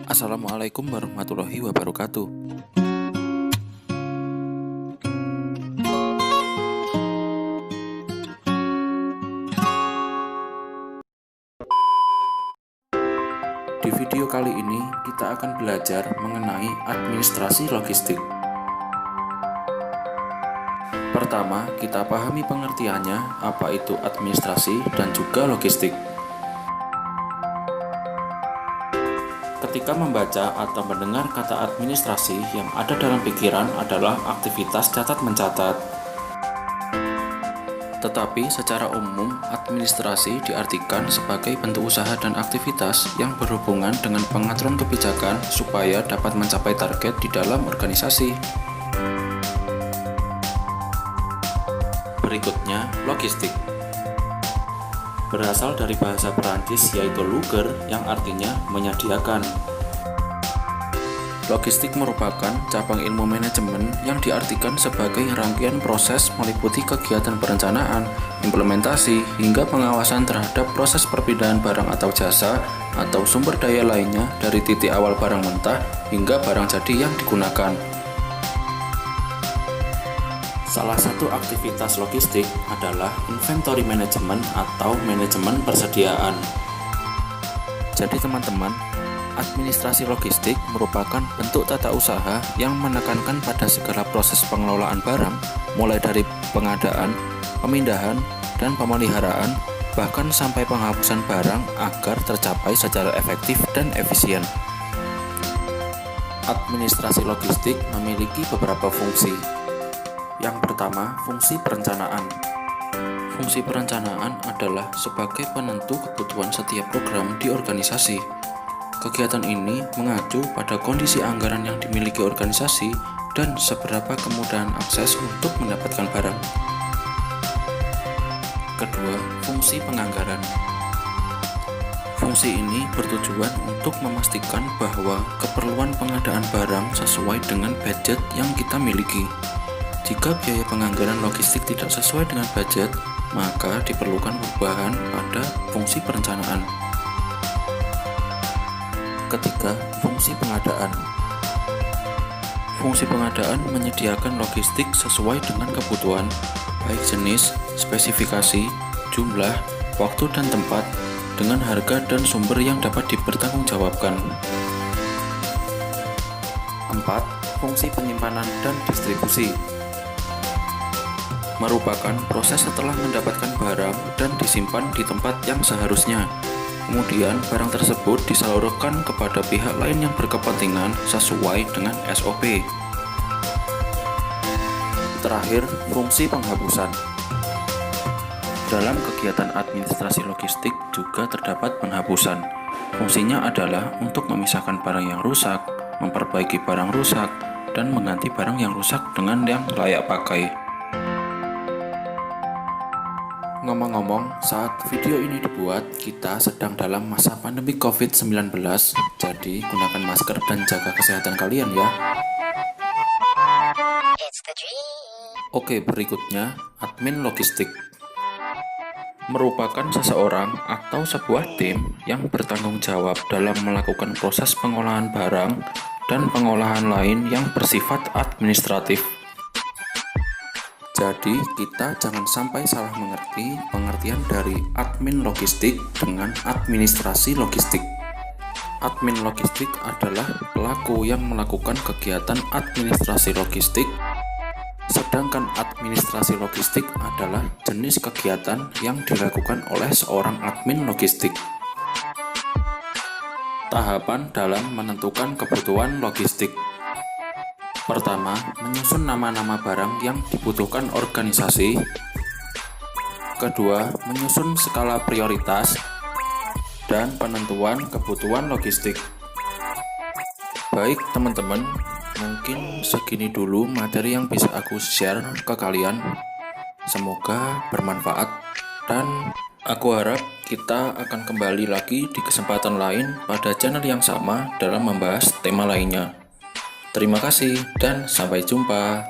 Assalamualaikum warahmatullahi wabarakatuh. Di video kali ini kita akan belajar mengenai administrasi logistik. Pertama, kita pahami pengertiannya, apa itu administrasi dan juga logistik. Ketika membaca atau mendengar kata administrasi, yang ada dalam pikiran adalah aktivitas catat-mencatat. Tetapi secara umum, administrasi diartikan sebagai bentuk usaha dan aktivitas yang berhubungan dengan pengaturan kebijakan supaya dapat mencapai target di dalam organisasi. Berikutnya, logistik. Berasal dari bahasa Perancis yaitu luger yang artinya menyediakan. Logistik merupakan cabang ilmu manajemen yang diartikan sebagai rangkaian proses meliputi kegiatan perencanaan, implementasi, hingga pengawasan terhadap proses perpindahan barang atau jasa atau sumber daya lainnya dari titik awal barang mentah hingga barang jadi yang digunakan. Salah satu aktivitas logistik adalah inventory management atau manajemen persediaan. Jadi teman-teman, administrasi logistik merupakan bentuk tata usaha yang menekankan pada segala proses pengelolaan barang, mulai dari pengadaan, pemindahan, dan pemeliharaan, bahkan sampai penghapusan barang agar tercapai secara efektif dan efisien. Administrasi logistik memiliki beberapa fungsi. Yang pertama, fungsi perencanaan. Fungsi perencanaan adalah sebagai penentu kebutuhan setiap program di organisasi. Kegiatan ini mengacu pada kondisi anggaran yang dimiliki organisasi dan seberapa kemudahan akses untuk mendapatkan barang. Kedua, fungsi penganggaran. Fungsi ini bertujuan untuk memastikan bahwa keperluan pengadaan barang sesuai dengan budget yang kita miliki. Jika biaya penganggaran logistik tidak sesuai dengan budget, maka diperlukan perubahan pada fungsi perencanaan. Ketiga, fungsi pengadaan. Fungsi pengadaan menyediakan logistik sesuai dengan kebutuhan, baik jenis, spesifikasi, jumlah, waktu dan tempat, dengan harga dan sumber yang dapat dipertanggungjawabkan. 4. Fungsi penyimpanan dan distribusi. Merupakan proses setelah mendapatkan barang dan disimpan di tempat yang seharusnya. Kemudian barang tersebut disalurkan kepada pihak lain yang berkepentingan sesuai dengan SOP. Terakhir, fungsi penghapusan. Dalam kegiatan administrasi logistik juga terdapat penghapusan. Fungsinya adalah untuk memisahkan barang yang rusak, memperbaiki barang rusak, dan mengganti barang yang rusak dengan yang layak pakai. Ngomong-ngomong, saat video ini dibuat, kita sedang dalam masa pandemi COVID-19, jadi gunakan masker dan jaga kesehatan kalian ya. Oke, berikutnya, admin logistik. Merupakan seseorang atau sebuah tim yang bertanggung jawab dalam melakukan proses pengolahan barang dan pengolahan lain yang bersifat administratif. Jadi, kita jangan sampai salah mengerti pengertian dari admin logistik dengan administrasi logistik. Admin logistik adalah pelaku yang melakukan kegiatan administrasi logistik, sedangkan administrasi logistik adalah jenis kegiatan yang dilakukan oleh seorang admin logistik. Tahapan dalam menentukan kebutuhan logistik. Pertama, menyusun nama-nama barang yang dibutuhkan organisasi. Kedua, menyusun skala prioritas. Dan penentuan kebutuhan logistik. Baik teman-teman, mungkin segini dulu materi yang bisa aku share ke kalian. Semoga bermanfaat dan aku harap kita akan kembali lagi di kesempatan lain pada channel yang sama dalam membahas tema lainnya. Terima kasih dan sampai jumpa.